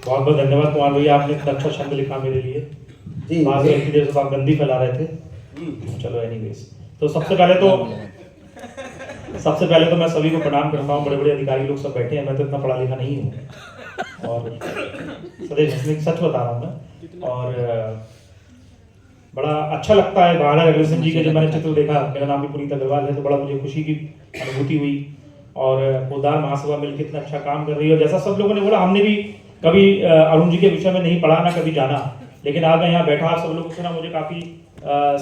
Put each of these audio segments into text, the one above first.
बहुत बहुत धन्यवाद कुमार भैया, आपने इतना अच्छा छंद लिखा मेरे लिए। जी बात एक देर से आप गंदी फैला रहे थे। चलो एनीवेज, तो सबसे पहले तो मैं सभी को प्रणाम करता हूँ। बड़े बड़े अधिकारी लोग सब बैठे हैं, मैं तो इतना पढ़ा लिखा नहीं हूँ और सदैव हंसने सच बता रहा हूँ मैं। और बड़ा अच्छा लगता है महाराज अग्रसेन जी के जब मैंने चित्र देखा, मेरा नाम भी पुनीत अग्रवाल है, तो बड़ा मुझे खुशी की अनुभूति हुई। और पोदार महासभा मिलकर इतना अच्छा काम कर रही है। जैसा सब लोगों ने बोला, हमने भी कभी अरुण जी के विषय में नहीं पढ़ा ना कभी जाना, लेकिन आज मैं यहाँ बैठा आप सब लोगों से ना मुझे काफी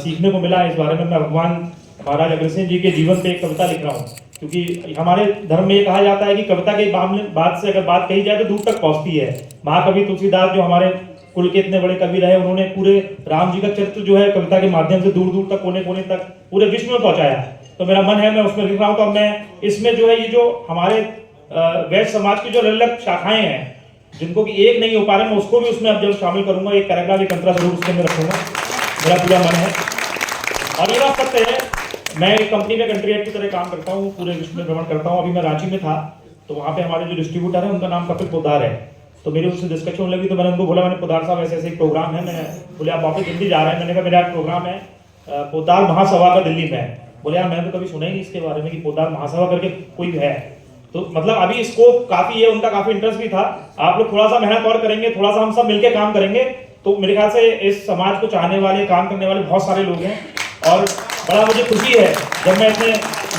सीखने को मिला इस बारे में। मैं भगवान महाराज अग्रसेन जी के जीवन पे एक कविता लिख रहा हूँ, क्योंकि हमारे धर्म में ये कहा जाता है कि कविता के बात से अगर बात कही जाए तो दूर तक पहुंचती है। महाकवि तुलसीदास जो हमारे कुल के इतने बड़े कवि रहे, उन्होंने पूरे राम जी का चरित्र जो है कविता के माध्यम से दूर दूर तक, कोने कोने तक पूरे विश्व में पहुंचाया। तो मेरा मन है मैं उसमें लिख रहा हूँ। तो अब मैं इसमें जो है ये जो हमारे वैश्य समाज की जो अलग अलग शाखाएं हैं जिनको कि एक नहीं हो पा रहे, मैं उसको भी उसमें अब जब शामिल करूंगा, एक पैराग्राफ एक अंतरा जरूर उसके अंदर रखूंगा। मेरा पूरा मन है। और ये बात सत्य है, मैं एक कंपनी में कंट्री हेड की तरह काम करता हूँ, पूरे विश्व में भ्रमण करता हूँ। अभी मैं रांची में था, तो वहाँ पे हमारे जो डिस्ट्रीब्यूटर है उनका नाम कपिल पोदार है। तो मेरी उससे डिस्कशन होने लगी, तो मैंने उनको बोला, मैंने पोदार साहब ऐसे ऐसे एक प्रोग्राम है, मैं बोले आप वापस दिल्ली जा रहे हैं? मैंने कहा मेरा एक प्रोग्राम है पोदार महासभा का दिल्ली में। बोले यार मैंने तो कभी सुना ही नहीं इसके बारे में कि पोदार महासभा करके कोई है। तो मतलब अभी इसको काफी है, उनका काफी इंटरेस्ट भी था। आप लोग थोड़ा सा मेहनत और करेंगे, थोड़ा सा हम सब मिलकर काम करेंगे, तो मेरे ख्याल से इस समाज को चाहने वाले, काम करने वाले बहुत सारे लोग हैं। और बड़ा मुझे खुशी है जब मैं इतने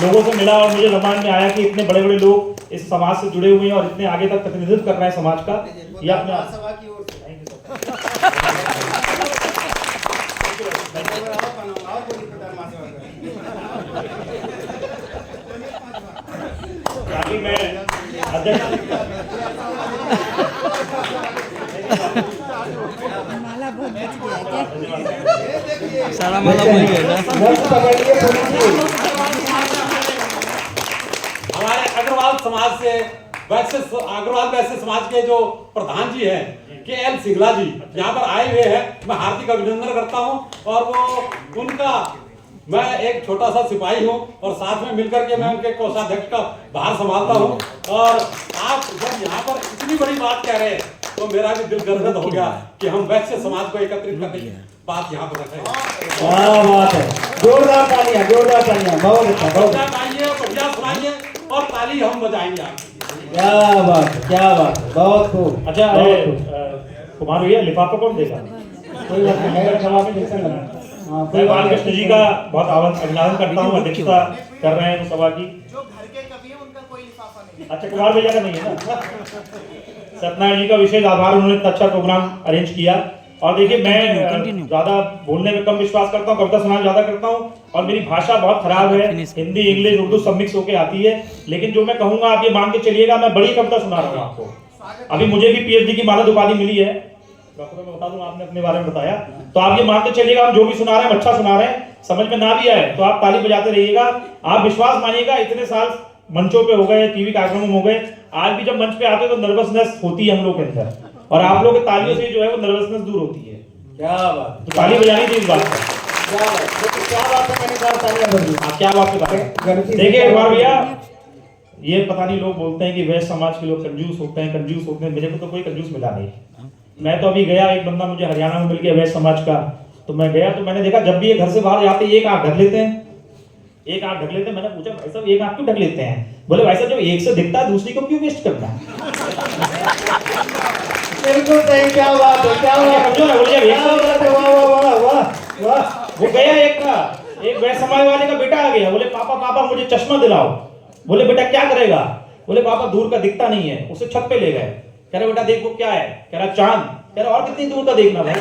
लोगों से मिला और मुझे जमान में आया कि इतने बड़े बड़े लोग इस समाज से जुड़े हुए हैं और इतने आगे तक प्रतिनिधित्व कर रहे हैं समाज का। ये अपने मैं माला बहुत बच गया क्या? सारा माला बच गया। हमारे अग्रवाल समाज से अग्रवाल वैश्य समाज के जो प्रधान जी हैं के.एल. सिंगला जी यहाँ पर आए हुए हैं। मैं हार्दिक अभिनंदन करता हूँ। और वो उनका, मैं एक छोटा सा सिपाही हूँ और साथ में मिलकर के मैं उनके कोषाध्यक्ष का भार संभालता हूँ। और आप जब यहाँ पर इतनी बड़ी बात कह रहे हैं तो मेरा भी दिल गदगद हो गया कि हम वैश्य समाज को एकत्रित करने की बात यहाँ पर रख रहे हैं। क्या बात है, जोरदार तालियां, जोरदार तालियां, बहुत अच्छा, बहुत बढ़िया सुनाइए और ताली हम बजाएंगे आपकी। क्या बात है, क्या बात है, बहुत खूब। अच्छा कुमार भैया लिफाफा कौन देगा? कोई बात नहीं, मेरा जवाब में जैसा लगा। हाँ, मैं बालकृष्ण जी का बहुत अभिनंदन करता हूँ, अध्यक्षता कर रहे हैं सभा की। जो घर के कवि है उनका कोई लिफाफा नहीं। अच्छा कुमार भैया का नहीं है ना? सत्यनारायण जी का विशेष आभार, उन्होंने इतना अच्छा प्रोग्राम अरेंज किया। और देखिए मैं ज्यादा बोलने में कम विश्वास करता हूँ, कविता सुनाना ज्यादा करता हूँ और मेरी भाषा बहुत खराब है, हिंदी इंग्लिश उर्दू सब मिक्स होके आती है। लेकिन जो मैं कहूंगा आप ये मान के चलिएगा, मैं बड़ी कविता सुना रहा हूँ आपको। अभी मुझे भी पीएचडी की मानद उपाधि मिली है, डॉक्टर मैं बता दूं, आपने अपने बारे में बताया, तो आप ये मान के चलिएगा हम जो भी सुना रहे हैं अच्छा सुना रहे हैं। समझ में ना भी आए तो आप ताली बजाते रहिएगा। आप विश्वास मानिएगा, इतने साल मंचों पे हो गए, टीवी कार्यक्रमों में हो गए, आज भी जब मंच पे आते तो नर्वसनेस होती है हम लोग के अंदर, और आप लोग की तालियों से जो है वो नर्वसनेस दूर होती है। क्या बात, तो ताली बजानी थी इस बात पर। क्या बात, क्या बात है, मैंने कहा तालियां बज गई। क्या बात है? देखिए कुमार भैया, ये पता नहीं लोग बोलते हैं कि वैश्य समाज के लोग कंजूस होते हैं, कंजूस होते हैं। मेरे को तो कोई कंजूस मिला नहीं। मैं तो अभी गया, एक बंदा मुझे हरियाणा में मिल गया वैश्य समाज का, तो मैं गया तो मैंने देखा जब भी ये घर से बाहर जाते एक आंख ढक लेते हैं, एक आंख ढक लेते हैं। मैंने पूछा भाई साहब एक आंख क्यों ढक लेते हैं? बोले भाई साहब जब एक से दिखता है दूसरी को क्यों वेस्ट करना है? बिल्कुल सही, क्या बात है, क्या बात है, वाह वाह वाह वाह। वो गया एक वैश्य समाज वाले का बेटा आ गया, बोले पापा पापा मुझे चश्मा दिलाओ। बोले बेटा क्या करेगा? बोले पापा दूर का दिखता नहीं है। उसे छत पे ले गए, कह रहे बेटा देख वो क्या है? कह रहा चांद। कह रहा और कितनी दूर का देखना भाई?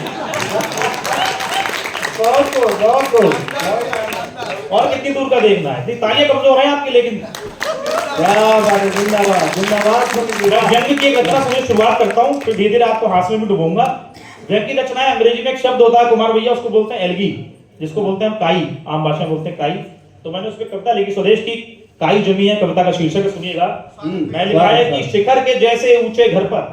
बहुत को, बहुत को। और कितनी दूर का देखना है? तालियां कमजोर हैं आपकी, लेकिन क्या बात है, जिंदाबाद जिंदाबाद। व्यंग्य की एक रचना से शुरुआत करता हूँ, फिर धीरे धीरे आपको हास्य में डुबोऊंगा। व्यंग्य की रचना है, अंग्रेजी में एक शब्द होता है कुमार भैया, उसको बोलते हैं एल्गी, जिसको बोलते हैं काई, आम भाषा में बोलते हैं काई। तो मैंने उस पर कविता लिखी, स्वदेश की काई जमी है, कविता का शीर्षक सुनिएगा। मैं लिखा है कि शिखर के जैसे ऊंचे घर पर,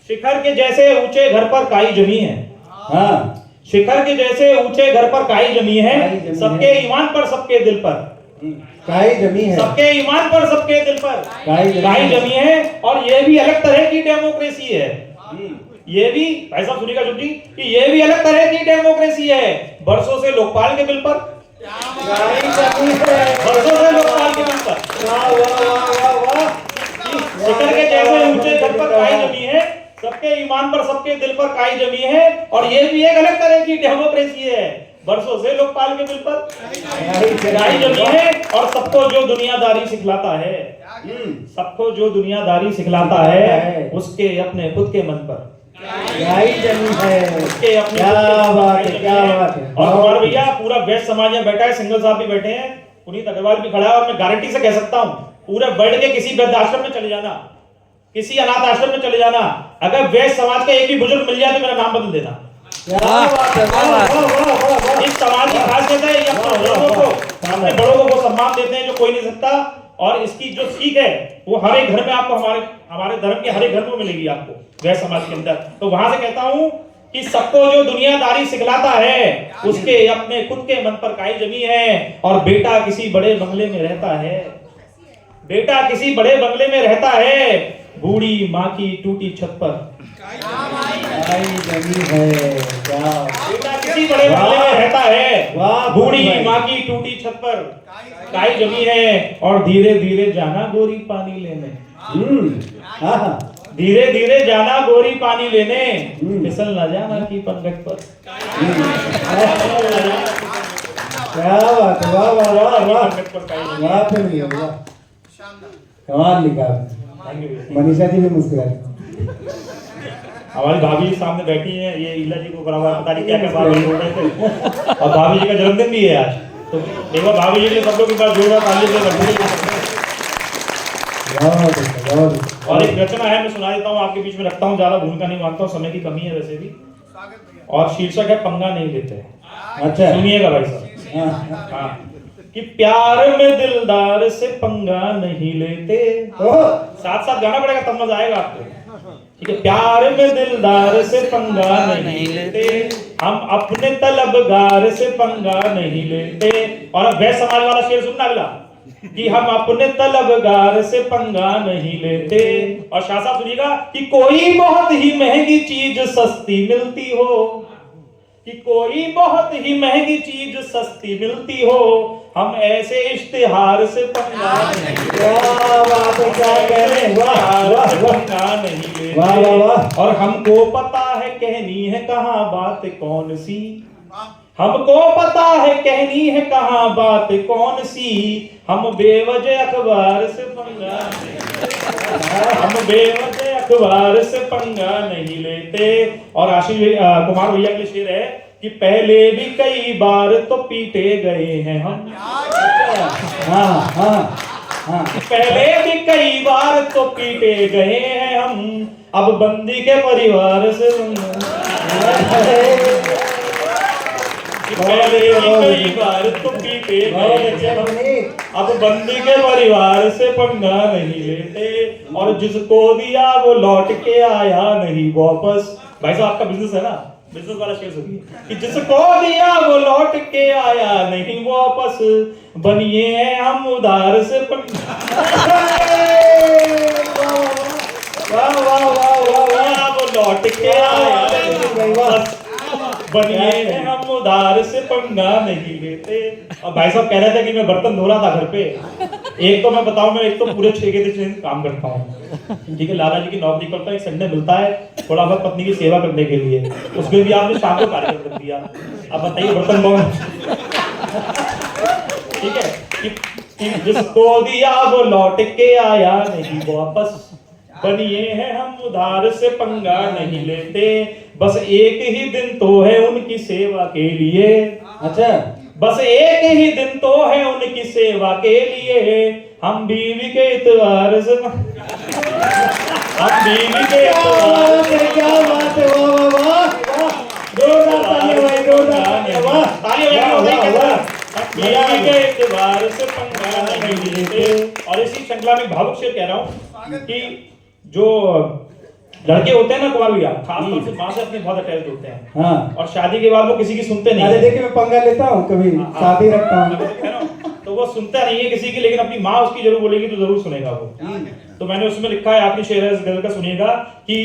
शिखर के जैसे ऊंचे घर पर काई जमी है। हाँ, शिखर के जैसे ऊंचे घर पर काई जमी है, सबके ईमान पर सबके दिल पर काई जमी है, सबके ईमान पर सबके दिल पर काई जमी है। और ये भी अलग तरह की डेमोक्रेसी है। ये भी भाई साहब सुनिएगा जुटी कि ये भी अलग तरह की डेमोक्रेसी है। बरसों से लोकपाल के बिल पर, बरसों से लोकपाल के बिल पर शिखर के जैसे ऊंचे छत पर काई जमी है, सबके ईमान पर सबके दिल पर काई जमी है। और ये भी एक अलग तरह की डेमोक्रेसी है। बरसों से लोकपाल के बिल पर काई जमी है और सबको जो दुनियादारी सिखलाता है, सबको जो दुनियादारी सिखलाता है उसके अपने खुद के मन पर जमी है। उसके अपने क्या बात है, क्या बात है। और हमारे भैया पूरा वेस्ट समाज में बैठा है, सिंगल साहब भी बैठे हैं, पुनीत अग्रवाल भी खड़ा है। और मैं गारंटी से कह सकता हूँ पूरे वर्ल्ड के किसी वृद्धाश्रम में चले जाना, किसी अनाथ आश्रम में चले जाना, अगर वेस्ट समाज का एक भी बुजुर्ग मिल जाए तो मेरा नाम बदल देना। इस समाज की खासियत है, ये अपने बड़ों को सम्मान देते हैं जो कोई नहीं सकता। और इसकी जो सीख है वो हर एक घर में आपको, हमारे धर्म के हर एक घर में मिलेगी आपको वेस्ट समाज के अंदर। तो वहां से कहता हूं कि सबको जो दुनियादारी सिखलाता है उसके अपने खुद के मन पर काई जमी है। और बेटा किसी बड़े बंगले में रहता है, बेटा किसी बड़े बंगले में रहता है, बूढ़ी माँ की टूटी छत पर काई जमी है। बेटा किसी बड़े बंगले में रहता है, बूढ़ी माँ की टूटी छत पर काई जमी है। और धीरे धीरे जाना गोरी पानी लेने, धीरे धीरे जाना गोरी पानी लेने, फिसल न जाना की पंगत पर। क्या बात है, वाह वाह वाह वाह वाह फिल्म है, वाह कमाल लिखा आपने। मनीषा जी भी मुस्कुराती। हमारी भाभी जी सामने बैठी हैं, ये इला जी को बराबर पता नहीं क्या क्या बात बोल रहे थे। और भाभी जी का जन्मदिन भी है आज, तो देखो भाभी जी के लिए सब लोग एक बार जोरदार ताली बजाइए। और एक रचना है, मैं सुना देता हूँ, आपके बीच में रखता हूँ, ज्यादा भूमिका नहीं मानता हूँ, समय की कमी है वैसे भी। और शीर्षक है पंगा नहीं लेते। अच्छा सुनिएगा भाई साहब। हाँ कि प्यार में दिलदार से पंगा नहीं लेते। साथ साथ गाना पड़ेगा तब मजा आएगा आपको। ठीक है, प्यार में दिलदार से पंगा नहीं लेते, हम अपने तलबगार से पंगा नहीं लेते। और अब वैसे समाज वाला शेर सुनना अगला कि हम अपने तलबगार से पंगा नहीं लेते। और शाह साहब सुनिएगा कि कोई बहुत ही महंगी चीज सस्ती मिलती हो, कि कोई बहुत ही महंगी चीज सस्ती मिलती हो, हम ऐसे इश्तिहार से पंगा नहीं लेते। क्या बात है, क्या कह रहे हैं, वाह वाह पंगा नहीं लेते। वाह वाह वाह। और हमको पता है कहनी है कहाँ बात कौन सी, हमको पता है कहनी है कहाँ बात कौन सी, हम बेवजह अखबार से पंगा नहीं लेते, हम बेवजह अखबार से पंगा नहीं लेते। और आशीष कुमार भैया के लिए शेर है कि पहले भी कई बार तो पीटे गए हैं हम। हाँ हाँ हाँ। पहले भी कई बार तो पीटे गए हैं हम, अब बंदी के परिवार से पहले भी कई बार तो पीटे गए हैं हम, अब बंदी के परिवार से पंगा नहीं लेते। और जिसको दिया वो लौट के आया नहीं वापस। भाई साहब आपका बिजनेस है ना, बिजनेस वाला शेर सुनिए कि जिसको दिया वो लौट के आया नहीं वापस, बनिए हैं हम उधार से वाह वाह वाह वाह। वो लौट के आया नहीं वापस, बनिए हैं हम उधार से पंगा नहीं लेते। और भाई साहब कह रहे थे कि मैं बर्तन धो रहा था घर पे। एक तो मैं बताऊं, मैं एक तो पूरे 6 दिन काम करता हूँ, ठीक है, लाला जी की नौकरी करता हूँ, एक संडे मिलता है थोड़ा बहुत पत्नी की सेवा करने के लिए, उसमें भी आपने शाम को कार्यक्रम कर दिया। अब बताइए बर्तन कौन, ठीक है, कि जिसको दिया वो लौट के आया नहीं वापस, बनिए हैं हम उधार से पंगा नहीं लेते। बस एक ही दिन तो है उनकी सेवा के लिए, अच्छा बस एक ही दिन तो है उनकी सेवा के लिए, हम बीवी के इतवार से, हम बीवी के इतवार से, क्या बात है, वाह वाह वाह। जोरदार ताली भाई, जोरदार ताली, वाह ताली बजाओ, बीवी के इतवार से पंगा नहीं लेते। और इसी श्रृंखला में भावुक शेर कह रहा हूँ कि जो लड़के होते हैं ना कुमार भैया, खासतौर से माँ से अपने बहुत अटैच होते हैं। हाँ। और शादी के बाद वो किसी की सुनते नहीं। अरे देखिए मैं पंगा लेता हूँ, कभी शादी रखता हूँ, तो वो सुनता नहीं है किसी की, लेकिन अपनी माँ उसकी जरूर बोलेगी तो जरूर सुनेगा वो। तो मैंने उसमें लिखा है, आखिरी शेर है इस गजल का, सुनिएगा कि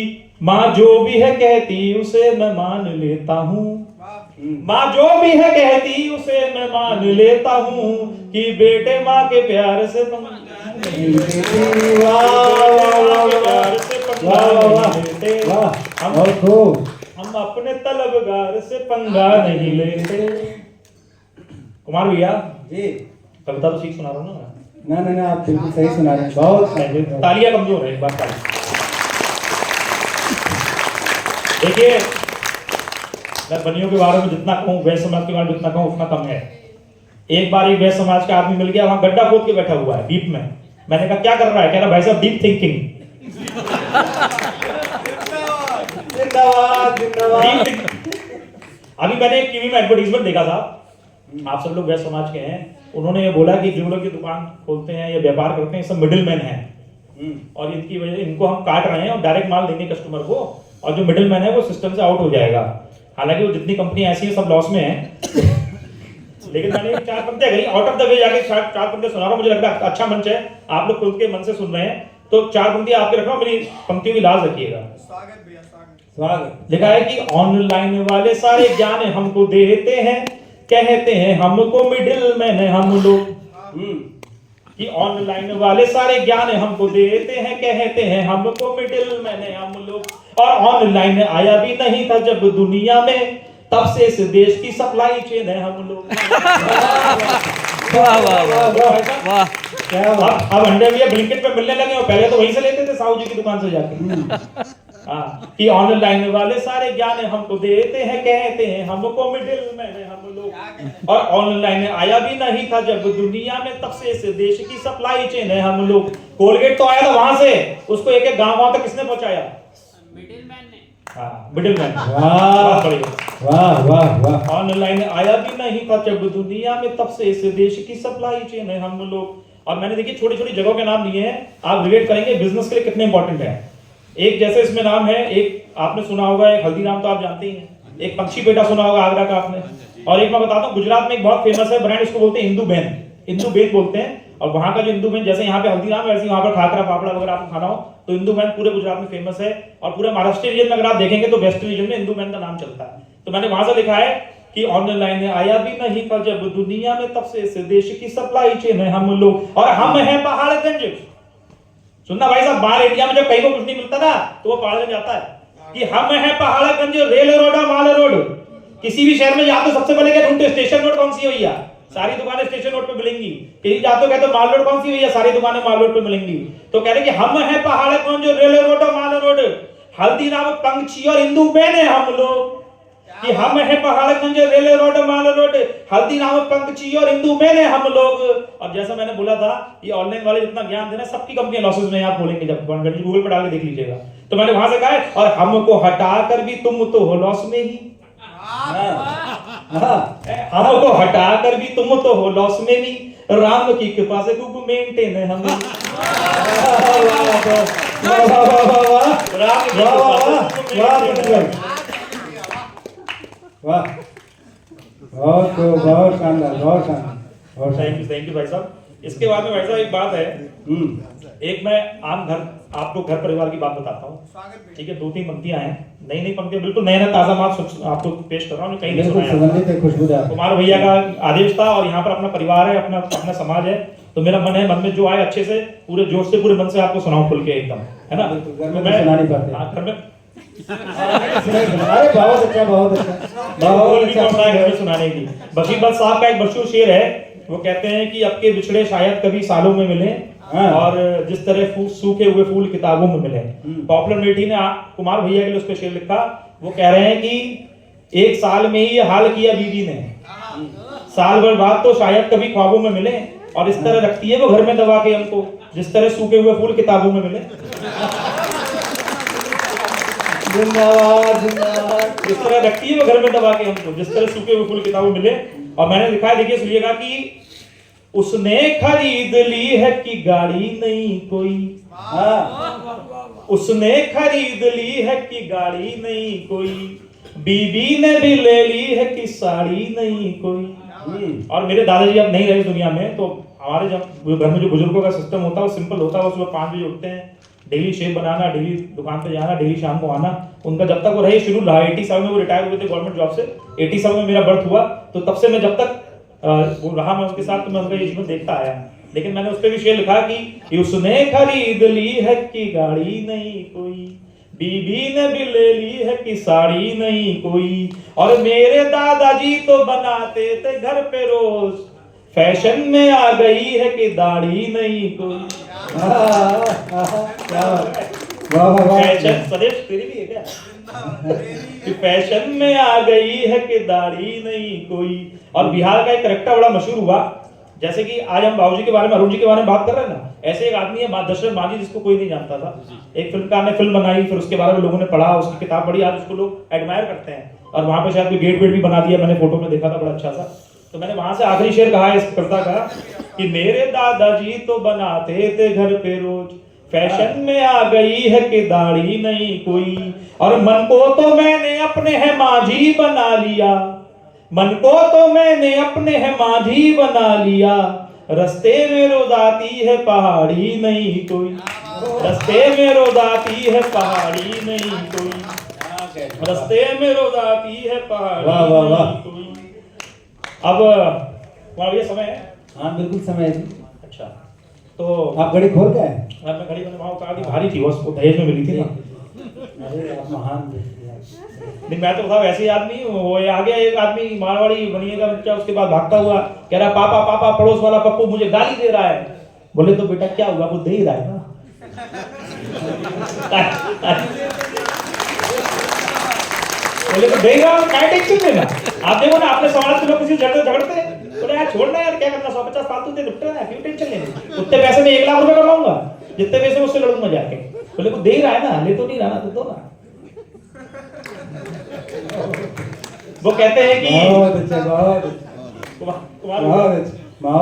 माँ जो भी है कहती उसे मैं मान लेता हूँ, माँ जो भी है कहती उसे मैं मान लेता हूँ, कि बेटे माँ के प्यार से हम अपने तलबगार से पंगा नहीं लेते। कुमार भैया जी, कविता तो सीख सुना रहा हूँ ना? ना आप बिल्कुल सही सुना रहे हैं, बहुत तालियां कमजोर है, एक बात ताली। देखिए, मैं बनियों के बारे में जितना कहूँ, वैश्य समाज के बारे में जितना कहूँ उतना कम है। एक बार एक वैश्य समाज का आदमी मिल गया, वहां गड्ढा खोद के बैठा हुआ है डीप में। मैंने कहा क्या कर रहा है? कह रहा भाई साहब डीप थिंकिंग। अभी मैंने एक टीवी में एडवर्टाइजमेंट देखा था, आप सब लोग वैश्य समाज के हैं, उन्होंने ये बोला कि जो लोग की दुकान खोलते हैं या व्यापार करते हैं सब मिडिल मैन है, और इनकी वजह इनको हम काट रहे हैं और डायरेक्ट माल देंगे कस्टमर को, और जो मिडिल मैन है वो सिस्टम से आउट हो जाएगा। हालांकि वो जितनी कंपनी ऐसी हैं सब लॉस में हैं। लेकिन मैंने 4 पंक्तियां कही, आउट ऑफ द वे जाके 4 पंक्तियां सुना रहा हूं, मुझे लग रहा है अच्छा मंच है, आप लोग खुद के मन से सुन रहे हैं, तो 4 पंक्तियां आपके रख रहा हूं, मेरी पंक्तियों की लाज रखिएगा। स्वागत भैया, स्वागत। लिखा है कि ऑनलाइन वाले सारे ज्ञान हमको देते हैं, कहते हैं हमको मिडिल मैन हम लोग, कि ऑनलाइन वाले सारे ज्ञान हमको देते हैं, कहते हैं हमको मिडिल मैन हम लोग, और ऑनलाइन आया भी नहीं था जब दुनिया में, तब से इस देश की सप्लाई चेन है हम लोग। वाह वाह वाह वाह, क्या बात। अब अंडे भी ब्लिंकिट पे मिलने लगे, और पहले तो वहीं से लेते थे साहू जी की दुकान से जाके। हाँ, कि ऑनलाइन वाले सारे ज्ञान हमको देते हैं, कहते हैं हमको मिडिल मैन हम लोग, और ऑनलाइन आया भी नहीं था जब दुनिया में, तब से इस देश की सप्लाई चेन है हम लोग। कोलगेट तो आया था वहां से, उसको एक एक गांव तक किसने पहुंचाया? मिडिलमैन ने। हाँ, मिडिलमैन। वाह वाह वाह। ऑनलाइन आया भी नहीं था जब दुनिया में, तब से इस देश की सप्लाई चेन है हम लोग। और मैंने देखिए छोटी छोटी जगहों के नाम लिए हैं, आप रिलेट करेंगे बिजनेस के लिए कितने इंपॉर्टेंट है। एक जैसे इसमें नाम है, एक आपने सुना होगा, एक हल्दीराम तो आप जानते ही हैं, एक पंछी पेटा सुना होगा आगरा का आपने, और एक मैं बताता हूँ गुजरात में एक बहुत फेमस है ब्रांड, इसको बोलते हैं इंदू बेन, इंदू बेन बोलते हैं। और वहां का जो इंदू बेन, जैसे यहाँ पे हल्दीराम वैसे वहां पर खाकरा फाफड़ा वगैरह आपको खाना हो तो इंदू बेन पूरे गुजरात में फेमस है, और पूरे महाराष्ट्र रीजन में अगर आप देखेंगे तो वेस्ट रीजन में इंदू बेन का नाम चलता है। तो मैंने वहां से लिखा है कि ऑनलाइन आया भी नहीं था जब दुनिया में, तब से इस देश की सप्लाई चेन है हम लोग, और हम हैं पहाड़गंज। सुनना भाई साहब, बाहर इंडिया में जब कहीं को कुछ नहीं मिलता ना तो वो पहाड़गंज जाता है, कि हम हैं पहाड़गंज, रेल रोड और माल रोड। किसी भी शहर में जाते तो सबसे पहले क्या ढूंढते? स्टेशन रोड कौन सी है भैया? सारी दुकानें स्टेशन रोड पे मिलेंगी। कहीं जाते हो कहते माल रोड कौन सी भैया? सारी दुकानें माल रोड पे मिलेंगी। तो कह रहे कि हम हैं पहाड़गंज, रेल रोड और माल रोड, हल्दीराम पंछी और इंदू बेन है हम लोग, कि हम हैं पहाड़गंज, रेल रोड माल रोड, हल्दीराम पंछी और इंदू बेन है हम लोग। और जैसा मैंने बोला था, ये ऑनलाइन वाले जितना ज्ञान देना, सबकी कंपनियां लॉसेस में आप बोलेंगे, जब गूगल पे डाल के देख लीजिएगा। तो मैंने वहां से कहा है, और हमको हटाकर भी तुम तो हो लॉस में ही, हमको हटाकर भी तुम तो हो लॉस में भी, राम की कृपा से खूब मेंटेन है हम। वाह, बहुत शानदार, बहुत शानदार। थैंक यू भाई साहब। इसके बाद में भाई साहब एक बात है, एक मैं आम घर, आपको घर परिवार की बात बताता हूँ, ठीक है? 2-3 पंक्तियां हैं, नई नई पंक्तियां, बिल्कुल नया नया ताजा माल आपको पेश कर रहा हूँ, कहीं नहीं सुनाया। खुशबूदार कुमार भैया का आदेश था, और यहाँ पर अपना परिवार है, अपना समाज है, तो मेरा मन है, मन में जो आए अच्छे से पूरे जोश से पूरे मन से आपको सुनाऊं खुल के एकदम, है ना? घर में सुना नहीं पाते। घर में अरे बहुत अच्छा, बहुत अच्छा, घर में सुनाने की। बशीर बट साहब का एक मशहूर शेर है, वो कहते हैं कि अब के बिछड़े शायद कभी सालों में मिले, और जिस तरह सूखे हुए फूल किताबों में मिले। पॉपुलरिटी ने कुमार भैया के लिए उस पर शेर लिखा, वो कह रहे हैं कि 1 साल में ही हाल किया बीवी ने, साल भर बाद तो शायद कभी ख्वाबों में मिले, और इस तरह रखती है वो घर में दबा के हमको, जिस तरह सूखे हुए फूल किताबों में मिले। जिंदाबाद जिंदाबाद। जिस तरह रखती है वो घर में दबा के हमको, जिस तरह सूखे हुए फूल किताबों में मिले। और मैंने लिखा है, देखिए सुनिएगा, कि उसने खरीद ली है कि गाड़ी नहीं कोई, उसने खरीद ली है कि गाड़ी नहीं कोई, बीबी ने भी ले ली है कि साड़ी नहीं कोई। और मेरे दादाजी अब नहीं रहे दुनिया में, तो हमारे जब घर में जो बुजुर्गों का सिस्टम होता है वो सिंपल होता है। वो सुबह 5 बजे उठते हैं, डेली शेव बनाना, डेली दुकान पे जाना, डेली शाम को आना। उनका जब तक वो रहे शेड्यूल रहा। 87 में वो रिटायर हुए थे गवर्नमेंट जॉब से, 87 में मेरा बर्थ हुआ, तो तब से मैं जब तक वो रहा मैं उसके साथ, तो मैं उनका ये जीवन देखता आया। लेकिन मैंने उस पर भी शेर लिखा कि उसने खरीद ली है कि गाड़ी नहीं कोई, बीबी ने भी ले ली है कि साड़ी नहीं कोई, और मेरे दादाजी तो बनाते थे घर पे रोज, फैशन में आ गई है कि दाढ़ी नहीं कोई। फैशन स्वदेश तेरी भी है क्या? कि फैशन में आ गई है कि दाढ़ी नहीं कोई। और बिहार का एक करेक्टर बड़ा मशहूर हुआ, जैसे कि आज हम बाबूजी के बारे में, अरुण जी के बारे में बात कर रहे हैं ना, ऐसे एक आदमी है दशरथ मांझी, जिसको कोई नहीं जानता था। एक फिल्मकार ने फिल्म बनाई, फिर उसके बारे में लोगों ने पढ़ा, उसकी किताब पढ़ी, आज उसको लोग एडमायर करते हैं। और वहां पे शायद कोई गेट वेट भी बना दिया, मैंने फोटो में देखा था, बड़ा अच्छा सा। तो मैंने वहां से आखिरी शेर कहा है इस कविता का कि मेरे दादाजी तो बनाते थे घर पे रोज, फैशन में आ गई है कि दाढ़ी नहीं कोई, और मन को तो मैंने अपने है मांझी बना लिया, मन को तो मैंने अपने है मांझी बना लिया, रस्ते में रोज आती है पहाड़ी नहीं कोई, रस्ते में रोज आती है पहाड़ी नहीं कोई, रस्ते में रोज आती है पहाड़ी नहीं कोई। अब वहाँ ये समय है? हाँ बिल्कुल समय है। अच्छा, तो आप घड़ी खोल गए? मैं घड़ी मैंने वहाँ उतार दी, भारी थी, वो दहेज में मिली थी ना। अरे आप महान नहीं, मैं तो था वैसे ही आदमी हूँ। वो आ गया एक आदमी मारवाड़ी बनिएगा बच्चा, उसके बाद भागता हुआ कह रहा पापा पापा, पड़ोस वाला पप्पू मुझे गाली दे रहा है। बोले तो बेटा क्या हुआ, वो दे ही रहा है ना। बोले तो दे ही रहा हूँ, क्या टेंशन लेना। आप देखो ना, आपने समाज के लोग किसी से झगड़ते बोले यार छोड़ना यार, क्या करना, 150 फालतू दे निपटे ना, क्यों टेंशन लेनी, उतने पैसे में 1 लाख रुपए कमाऊंगा, जितने पैसे उससे लड़ूंगा जाके। बोले वो दे ही रहा है ना, ले तो नहीं रहा ना, तो दो ना। वो कहते हैं कि बहुत अच्छा, बहुत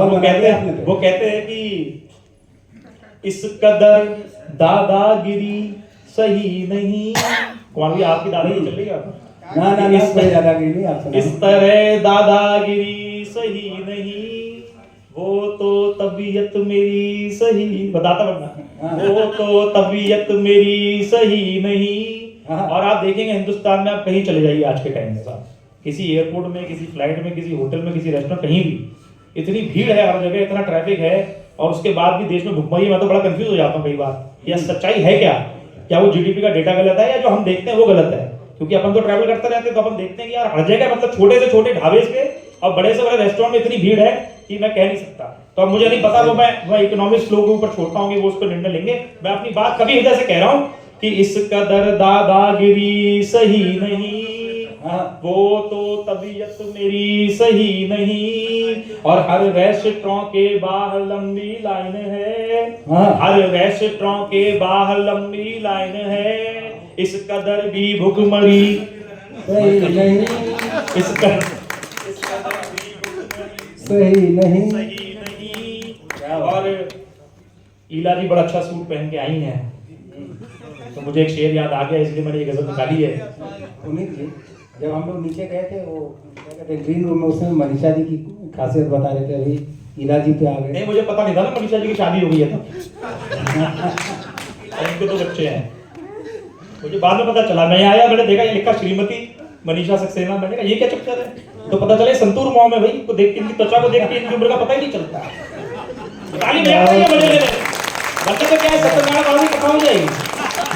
वो कहते हैं कि इस कदर दादागिरी सही नहीं। कुमार भी आपकी दादागिरी चल रही है? ना इस पर दादागिरी नहीं, आप इस तरह दादागिरी सही नहीं, वो तो तबीयत मेरी सही, बताता बनना, वो तो तबीयत मेरी सही नहीं। और आप देखेंगे हिंदुस्तान में, आप कहीं चले जाइए आज के टाइम में साहब, किसी एयरपोर्ट में, किसी फ्लाइट में, किसी होटल में, किसी रेस्टोरेंट, कहीं भी इतनी भीड़ है, हर जगह इतना ट्रैफिक है, और उसके बाद भी देश में भुखमरी। मैं तो बड़ा कंफ्यूज हो जाता हूँ कई बार, यह सच्चाई है क्या वो जीडीपी का डेटा गलत है या जो हम देखते हैं वो गलत है? क्योंकि अपन तो ट्रैवल करते रहते हैं, तो अपन देखते हैं कि यार हर जगह, मतलब छोटे से छोटे ढाबे से और बड़े से बड़े रेस्टोरेंट में इतनी भीड़ है कि मैं कह नहीं सकता। तो अब मुझे नहीं पता, वो मैं इकोनॉमिक्स लोगों के ऊपर छोड़ता हूँ कि वो उस पर निर्णय लेंगे। मैं अपनी बात कभी हृदय से कह रहा हूँ कि इस कदर दादागिरी सही नहीं, वो तो तबीयत मेरी सही नहीं, और हर रेस्टोरेंट के बाहर लंबी लाइन है, हर रेस्टोरेंट के बाहर लंबी लाइन है, इस कदर भी भुखमरी सही नहीं, इस कदर सही नहीं, सही नहीं। और ईला जी बड़ा अच्छा सूट पहन के आई हैं, तो मुझे एक शेर याद आ गया, इसलिए मैंने ये गजल निकाली है। पुनीत जी, जब हम लोग नीचे गए थे, वो क्या कहते हैं ग्रीन रूम में, उसमें मनीषा जी की खासियत बता रहे थे, अभी ईला जी पे आ गए। नहीं, मुझे पता नहीं था ना मनीषा जी की शादी हो गई है, तो उनके 2 बच्चे हैं। मुझे बाद में पता चला, मैं आया, मैंने देखा ये लिखा श्रीमती मनीषा सक्सेना, मैंने कहा ये क्या चक्कर है, तो पता चले संतूर मॉम है भाई, इनको देख के, इनकी त्वचा को देख के इनकी उम्र का पता ही नहीं चलता। गाली बजा रही है मजे लेने, मतलब तो क्या है, सत्यनारायण बाबू की कथा हो जाएगी,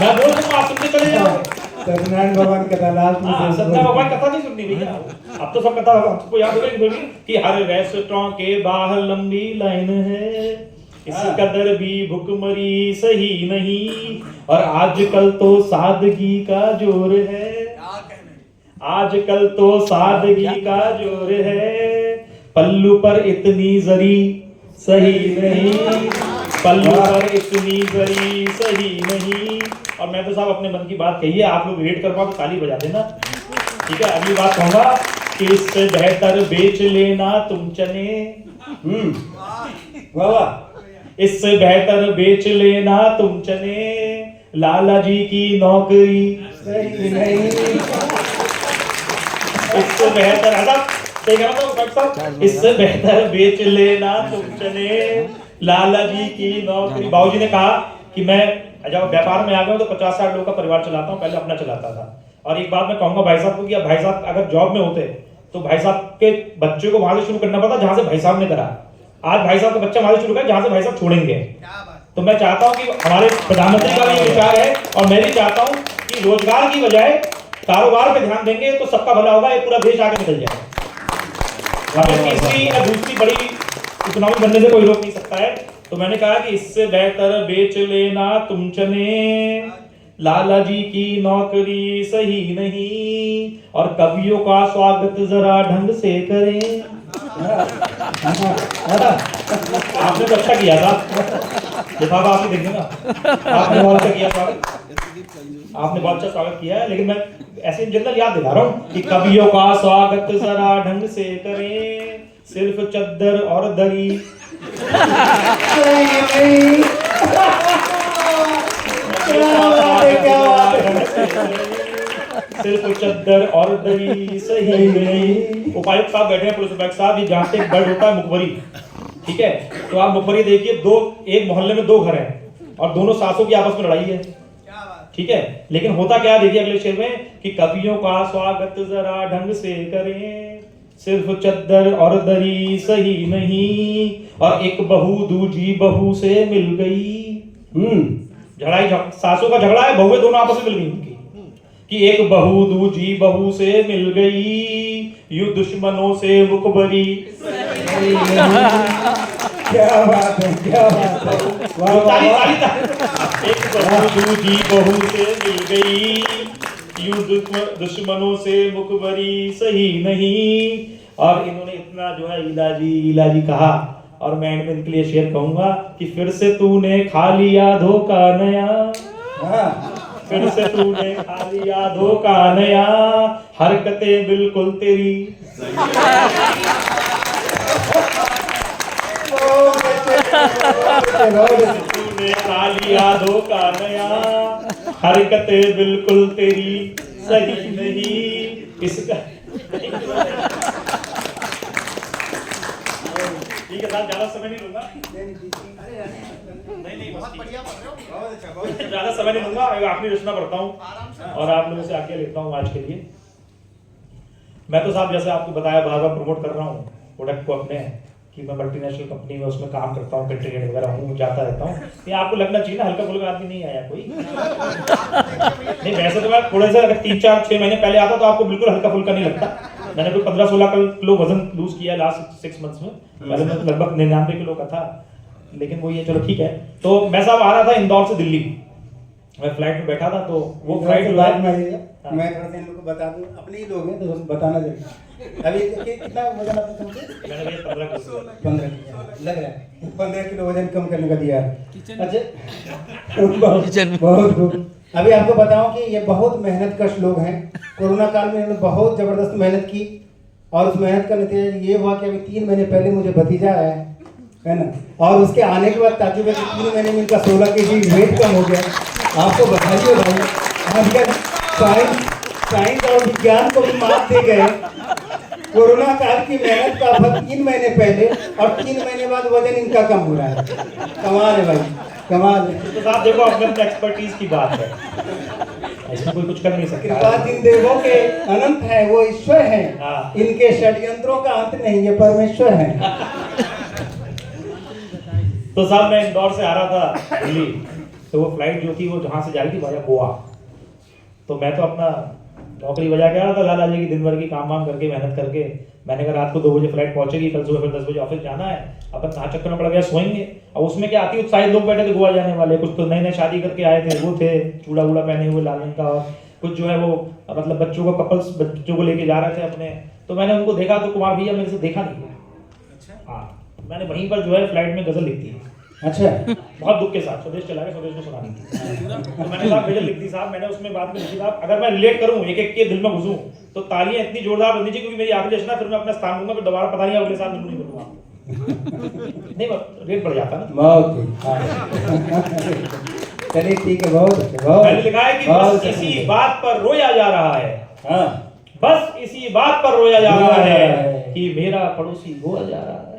मैं बोल दूंगा आप सुनते चले जाओ। सत्यनारायण भगवान कथा, लास्ट में सत्यनारायण भगवान कथा नहीं सुननी भैया, अब तो सब कथा आपको याद हो गई कि हर रेस्टोरेंट के बाहर लंबी लाइन है, इस कदर भी भुखमरी सही नहीं, और आजकल तो सादगी का जोर है, आजकल तो सादगी का जोर है, पल्लू पर इतनी जरी सही नहीं, पल्लू पर इतनी जरी सही नहीं। और मैं तो साहब अपने मन की बात कही है, आप लोग रेट कर पाओ तो ताली बजा देना, ठीक है। अगली बात कहूंगा कि इससे बेहतर बेच लेना तुम चने, इससे बेहतर बेच लेना तुम चने, लाला जी की नौकरी सही नहीं, इससे बेहतर सही कहा था डॉक्टर साहब, इससे बेहतर बेच लेना तुम चने लाला जी की नौकरी। बाबूजी ने कहा कि मैं जब व्यापार में आ गया तो 50-60 लोगों का परिवार चलाता हूँ, पहले अपना चलाता था। और एक बात मैं कहूंगा भाई साहब को कि भाई साहब अगर जॉब में होते तो भाई साहब के बच्चे को वहां से शुरू करना पड़ता जहां से भाई साहब ने करा। आज भाई साहब का बच्चा वहां से शुरू करा जहां से भाई साहब छोड़ेंगे। तो मैं चाहता हूं कि हमारे प्रधानमंत्री का भी ये विचार है और मैं भी चाहता हूं कि रोजगार की बजाय कारोबार पे ध्यान देंगे तो सबका भला होगा, ये पूरा देश आगे निकल जाएगा। हमें तीसरी या दूसरी बड़ी इकोनॉमी बनने से कोई रोक नहीं सकता है। तो मैंने कहा कि इससे बेहतर बेच लेना तुम चने, लाला जी की नौकरी सही नहीं, और कवियों का स्वागत जरा ढंग से करें। आपने तो अच्छा किया था, लिफाफा आप ही देंगे ना, आपने बहुत अच्छा किया स्वागत, आपने बहुत अच्छा स्वागत किया है। लेकिन मैं ऐसे जनरल याद दिला रहा हूँ कि कवियों का स्वागत जरा ढंग से करें, सिर्फ चद्दर और दरी सिर्फ चद्दर और दरी सही नहीं। उपायुक्त साहब बैठे हैं, पुलिस उपायुक्त साहब, ये जहाँ पे बर्ड होता है मुखबरी, ठीक है, तो आप मुखबरी देखिए, एक मोहल्ले में 2 घर हैं और दोनों सासों की आपस में लड़ाई है, ठीक है। लेकिन होता क्या है देखिए अगले शेर में कि कवियों का स्वागत जरा ढंग से करें, सिर्फ चद्दर और दरी सही नहीं, और एक बहू दूजी बहू से मिल गई। झड़ाई सासों का झगड़ा है, बहुएं दोनों आपस में मिल गई उनकी, कि एक बहू दूजी बहू से मिल गई, यूं दुश्मनों से मुखबरी। क्या बात है, क्या बात है, एक बहू दूजी बहू से मिल गई, यूं दुश्मनों से मुखबरी सही नहीं। और इन्होंने इतना जो है इलाजी इलाजी कहा, और मैं एंड में इनके लिए शेयर कहूंगा कि फिर से तूने खा लिया धोखा नया, फिर से तूने खा लिया धोखा नया, हरकतें बिल्कुल तेरी। तूने खा लिया धोखा नया, हरकतें बिल्कुल तेरी सही नहीं। इसका ठीक है साहब, ज्यादा समय नहीं लूंगा, नहीं बहुत बढ़िया पढ़ रहे हो, ज्यादा समय नहीं लूंगा, आखिरी रचना पढ़ता हूँ और आप लोगों से आगे लेता हूँ आज के लिए। मैं तो साहब जैसे आपको बताया बार बार प्रमोट कर रहा हूँ प्रोडक्ट को अपने, कि मैं मल्टीनेशनल कंपनी में उसमें काम करता हूँ, कंट्री हेड वगैरह हूँ, जाता रहता हूँ। ये आपको लगना चाहिए ना हल्का फुल्का आदमी नहीं आया कोई। नहीं वैसे तो मैं थोड़े से अगर 3-4-6 महीने पहले आता तो आपको बिल्कुल हल्का फुल्का नहीं लगता। मैंने कोई 15-16 किलो वजन लूज किया लास्ट 6 मंथ्स में, पहले मैं लगभग 99 किलो का था, लेकिन वो ये चलो ठीक है। तो मैं साहब आ रहा था इंदौर से दिल्ली, मैं फ्लाइट में बैठा था, तो वो फ्लाइट बाद में मैं थोड़ा सा इन लोगों को बता दूं, अपने ही लोग हैं तो बताना जरूरी। अभी कितना वजन आपने कम किया? मैंने 15 किलो 15 लग रहा है 15 किलो वजन कम करने का दिया। अच्छा बहुत खूब। अभी आपको बताऊं कि ये बहुत मेहनत कश लोग हैं। कोरोना काल में इन्होंने बहुत जबरदस्त मेहनत की और उस मेहनत का नतीजा ये हुआ कि अभी 3 महीने पहले मुझे भतीजा आया है ना, और उसके आने के बाद ताकि 3 महीने में इनका 16 kg वेट कम हो गया। आपको बताइए भाई, आजकल साइंस और विज्ञान को भी मात दे गए। कोरोना काल की मेहनत का फल 3 महीने पहले और 3 महीने बाद वजन इनका कम हो रहा है। कमाल है भाई, कमाल है। तो साहब देखो अपने एक्सपर्टीज की बात है, इसमें कोई कुछ कर नहीं सकता। कृपा जिन देवों के अनंत है वो ईश्वर है, हाँ। इनके षड्यंत्रों का अंत नहीं, ये परमेश्वर है। तो साहब मैं इंदौर से आ रहा था दिल्ली, तो वो फ्लाइट जो थी वो जहाँ से जा रही थी वाया गोवा। तो मैं तो अपना नौकरी बजा के आ रहा था लाला जी की, दिन भर की काम वाम करके मेहनत करके। मैंने कहा रात को 2 बजे फ्लाइट पहुंचेगी, कल सुबह फिर 10 बजे ऑफिस जाना है, अपन कहाँ चक्कर में पड़ गया, सोएंगे। और उसमें क्या आती उत्साहित लोग बैठे थे गोवा जाने वाले, कुछ तो नए नए शादी करके आए थे, वो थे चूड़ा वूड़ा पहने हुए लाल रंग का, और कुछ जो है वो मतलब बच्चों को कपल्स बच्चों को लेके जा रहे थे अपने। तो मैंने उनको देखा तो कुमार भैया मेरे से देखा नहीं। हाँ मैंने वहीं पर जो है फ्लाइट में गजल लिख दी। अच्छा, बहुत दुख के साथ स्वदेश चला गया, स्वदेश को सुनानी थी। तो मैंने साहब गजल लिख दी साहब, मैंने उसमें बात में लिखी साहब, अगर मैं रिलेट करूं एक एक के दिल में घुसूं तो तालियां इतनी जोरदार बजनी चाहिए, क्योंकि मेरी आखिरी रचना, फिर मैं अपना स्थान लूंगा, फिर दोबारा पता नहीं अगले साल नहीं मिलूंगा। नहीं रेट बढ़ जाता ना। बहुत चलिए ठीक है, बहुत अच्छा। बहुत मैंने लिखा है कि बस इसी बात पर रोया जा रहा है, हाँ, बस इसी बात पर रोया जा रहा है, कि मेरा पड़ोसी गोवा जा रहा है।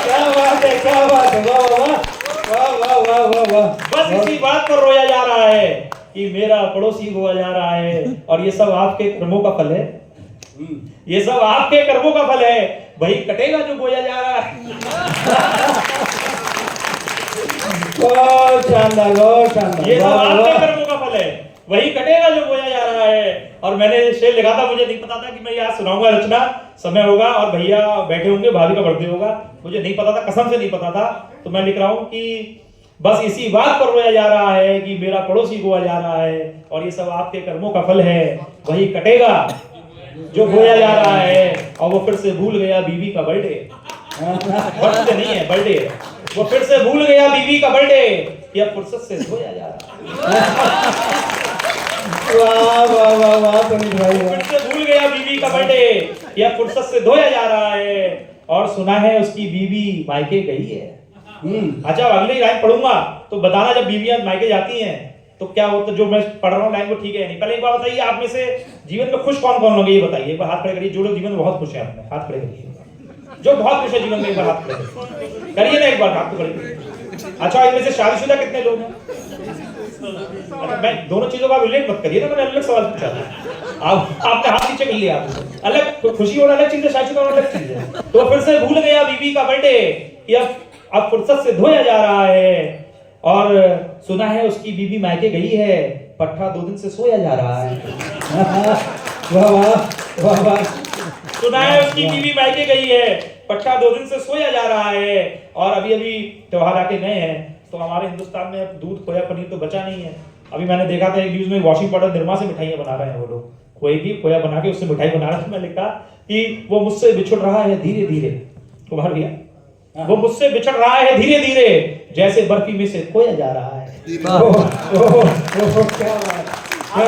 क्या बात है, क्या बात है, वाह वाह वाह वाह वाह वाह वाह। बस इसी बात पर रोया जा रहा है कि मेरा पड़ोसी गोवा जा रहा है, और ये सब आपके कर्मों का फल है। ये सब आपके कर्मों का फल है। वही कटेगा जो गोया जा रहा है। बहुत शानदार, बहुत शानदार। ये सब वाह, आपके वाह। कर्मों का फल है। वही कटेगा जो गोया जा रहा है। और मैंने शेर लिखा था, मुझे नहीं पता था कि मैं यहाँ सुनाऊंगा रचना, समय होगा और भैया बैठे होंगे, भाभी का बर्थडे होगा, मुझे नहीं पता था, कसम से नहीं पता था। तो मैं लिख रहा हूँ कि बस इसी बात पर रोया जा रहा है कि मेरा पड़ोसी गोवा जा रहा है, और ये सब आपके कर्मों का फल है। वही कटेगा जो गोया जा रहा है। और वो फिर से भूल गया बीवी का बर्थडे। बर्थडे नहीं है, बर्थडे। वो फिर से भूल गया बीवी का बर्थडे कि अब फुर्सत से धोया जा रहा है। वाह वाह वाह वाह पुनीत भाई, वाह। फिर से भूल गया बीवी का बर्थडे कि अब फुर्सत से धोया जा रहा है। और सुना है उसकी बीवी मायके गई है। अच्छा, अगली लाइन पढ़ूंगा तो बताना, जब बीवियां मायके जाती हैं तो क्या होता, जो मैं पढ़ रहा हूँ लाइन वो ठीक है नहीं। पहले एक बार बताइए, आप में से जीवन में खुश कौन कौन लोग, ये बताइए। एक बार हाथ खड़े करिए जो लोग जीवन में बहुत खुश है, अपने हाथ खड़े करिए। जो बहुत खुश है जीवन में, एक बार हाथ खड़े करिए ना, एक बार हाथ खड़े करिए। अच्छा, इनमें से शादीशुदा कितने लोग हैं? अच्छा, मैं दोनों चीजों का रिलेट मत करिए ना, मैंने अलग सवाल पूछा था। आपने हाथ नीचे कर लिया। अलग खुशी होना अलग चीज है, शादीशुदा होना अलग चीज है। तो फिर से भूल गया बीवी का बर्थडे कि अब फुर्सत से धोया जा रहा है। और सुना है उसकी बीवी मायके गई है, पट्टा 2 दिन से सोया जा रहा है। वाह वाह वाह वाह। सुना है उसकी बीवी मायके गई है, पट्टा 2 दिन से सोया जा रहा है। और अभी अभी त्योहार आके गए हैं, तो हमारे हिंदुस्तान में अब दूध खोया पनीर तो बचा नहीं है। अभी मैंने देखा था एक न्यूज में, वॉशिंग पाउडर निरमा से मिठाइयां बना रहे हैं वो लोग, खोए की खोया बना के उससे मिठाई बना रहे हैं। मैं लिखा कि वो मुझसे बिछुड़ रहा है धीरे धीरे, कुमार भैया, वो मुझसे बिछड़ रहा है धीरे धीरे, जैसे बर्फी में से खोया जा रहा है। क्या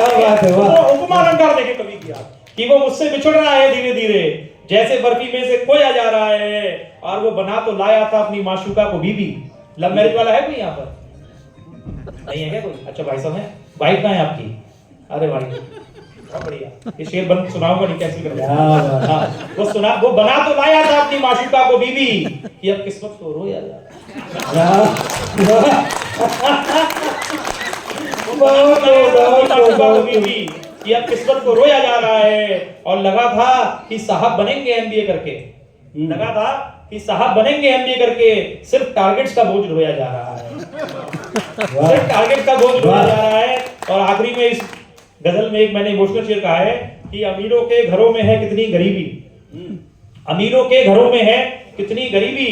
बात है, वाह। उपमा अलंकार देखे कभी किया कि वो मुझसे बिछड़ रहा है धीरे धीरे, जैसे बर्फी में से खोया जा रहा है। और वो बना तो लाया था अपनी माशूका को बीबी। लव मैरिज वाला है कोई यहाँ पर? नहीं है क्या कोई? अच्छा, भाई साहब है, वाइफ कहाँ है आपकी? अरे भाई बहुत बढ़िया, ये शेर बंद सुनाऊंगा नहीं, कैसे कर। हाँ, वो बना तो लाया था अपनी माशूका को बीबी कि अब किस्मत को रोया जा कि अब किस्मत को रोया जा रहा है। और लगा था कि साहब बनेंगे एमबीए करके, लगा था कि साहब बनेंगे एमबीए करके, सिर्फ टारगेट्स का बोझ ढोया जा रहा है। सिर्फ टारगेट का बोझ ढोया जा रहा है। और आखिरी में इस गजल में एक मैंने इमोशनल शेर कहा है कि अमीरों के घरों में है कितनी गरीबी, अमीरों के घरों में है कितनी गरीबी,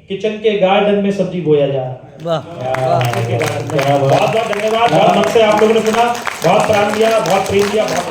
किचन के गार्डन में सब्जी बोया जा रहा है। बहुत बहुत धन्यवाद, बहुत मन से आप लोगों ने सुना, बहुत प्राण दिया, बहुत प्रेम दिया, बहुत